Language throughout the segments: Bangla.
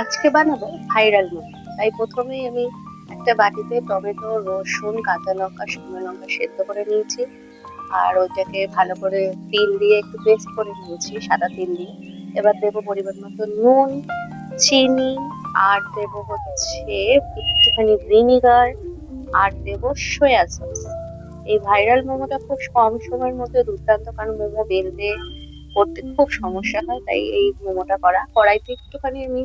আজকে বানাবো ভাইরাল মোমো। তাই প্রথমেই আমি একটা বাটিতে টমেটো, রসুন, কাঁচা লঙ্কা, শুকনো লঙ্কা সেদ্ধ করে নিয়েছি। আর ওইটাকে ভালো করে তেল দিয়ে একটু পেস্ট করে নিয়েছি, সাদা তেল দিয়ে। এবার দেবো পরিমাণ মতো নুন, চিনি, আর দেবো হচ্ছে একটুখানি ভিনিগার, আর দেবো সয়া সস। এই ভাইরাল মোমোটা খুব কম সময়ের মধ্যে দুর্দান্ত, কারণ মোমো বেলতে করতে খুব সমস্যা হয়, তাই এই মোমোটা করা। কড়াইতে একটুখানি আমি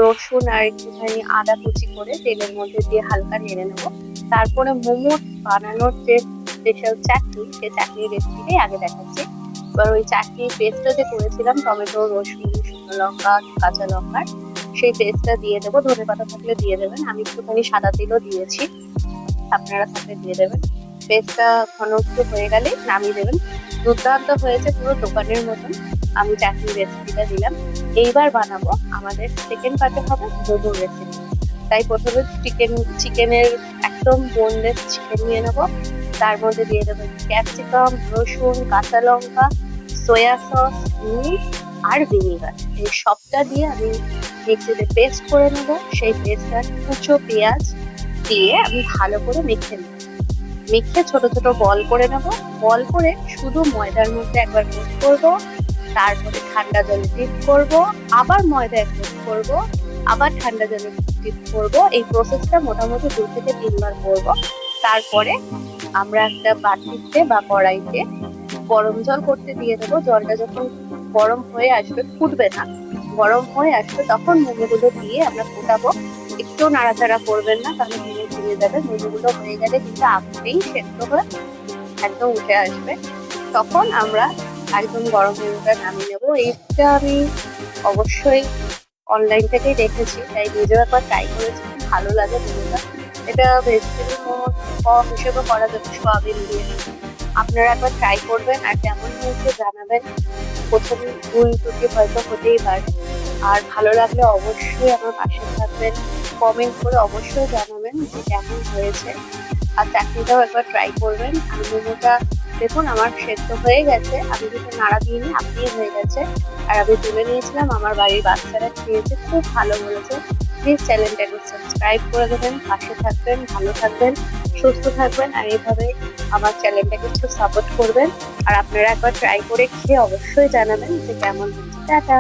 রসুন আর একটুখানি আদা কুচি করে তেলের মধ্যে দিয়ে হালকা নেড়ে নেবো। তারপরে মোমো বানানোর যে স্পেশাল চাটনি, সেই চাটনির রেসিপিটাই আগে দেখাচ্ছি। এবার ওই চাটনির পেস্টটা যে করেছিলাম, টমেটো, রসুন, শুকনো লঙ্কা, কাঁচা লঙ্কার, সেই পেস্টটা দিয়ে দেবো। ধনেপাতা থাকলে দিয়ে দেবেন, আমি একটুখানি সাদা তেলও দিয়েছি, আপনারা থাকলে দিয়ে দেবেন। পেস্টটা ঘন একটু হয়ে গেলে নামিয়ে দেবেন। দুর্দান্ত হয়েছে, পুরো দোকানের মতন। আমি চাটনির রেসিপিটা দিলাম। এইবার বানাবো আমাদের সেকেন্ড পার্টে হবে মোমোর রেসিপি। তাই প্রথমে চিকেনের একদম বোনলেস চিকেন নিয়ে নেবো। তার মধ্যে দিয়ে দেবো ক্যাপসিকাম, রসুন, কাঁচা লঙ্কা, সয়া সস, নুন আর ভিনিগার। এই সবটা দিয়ে আমি মিক্সিতে পেস্ট করে নেবো। সেই পেস্টটা কুচো পেঁয়াজ দিয়ে আমি ভালো করে মেখে নেবো। মেখে ছোট ছোট বল করে নেবো। বল করে শুধু ময়দার মধ্যে একবার কোট করবো, তারপরে ঠান্ডা জলে ডিপ করবো, আবার ময়দায় কোট করবো, আবার ঠান্ডা জলে ডিপ করবো। এই প্রসেসটা মোটামুটি 2 থেকে 3 বার করবো। তারপরে আমরা একটা বাটিতে বা কড়াইতে গরম জল করতে দিয়ে দেবো। জলটা যখন গরম হয়ে আসবে, ফুটবে না, গরম হয়ে আসবে, তখন মোমোগুলো দিয়ে আমরা ফোটাবো। একটু নাড়াচাড়া করবেন না, তাহলে মোমো ভেঙে যাবে। মোমোগুলো হয়ে গেলে কিন্তু আপনিই সেদ্ধ হয়ে একদম উঠে আসবে। তখন আমরা একদম গরম মোমোটা নামিয়ে নেবো। এইটা আমি অবশ্যই অনলাইন থেকেই দেখেছি, তাই নিজেও একবার ট্রাই করেছি, খুব ভালো লাগে মোমোটা। এটা ভেজিটেবল মোমো হিসেবে করা যাবে, সোয়াবিন দিয়ে। আপনারা একবার ট্রাই করবেন আর কেমন হয়েছে জানাবেন। প্রথমে ভুল ত্রুটি হয়তো হতেই পারে। আর ভালো লাগলে অবশ্যই আমার পাশে থাকবেন, কমেন্ট করে অবশ্যই জানাবেন যে কেমন হয়েছে। আর চাটনিটাও একবার ট্রাই করবেন। আর মোমোটা দেখুন আমার সেদ্ধ হয়ে গেছে, আমি কিন্তু নাড়া দিইনি, আপনিই হয়ে গেছে। আর আমি তুলে নিয়েছিলাম, আমার বাড়ির বাচ্চারা খেয়েছে, খুব ভালো বলেছে। প্লিজ চ্যানেলটাকে সাবস্ক্রাইব করে দেবেন, পাশে থাকবেন, ভালো থাকবেন, সুস্থ থাকবেন। আর এইভাবে আমার চ্যানেলটাকে একটু সাপোর্ট করবেন। আর আপনারা একবার ট্রাই করে খেয়ে অবশ্যই জানাবেন যে কেমন হচ্ছে। টাটা।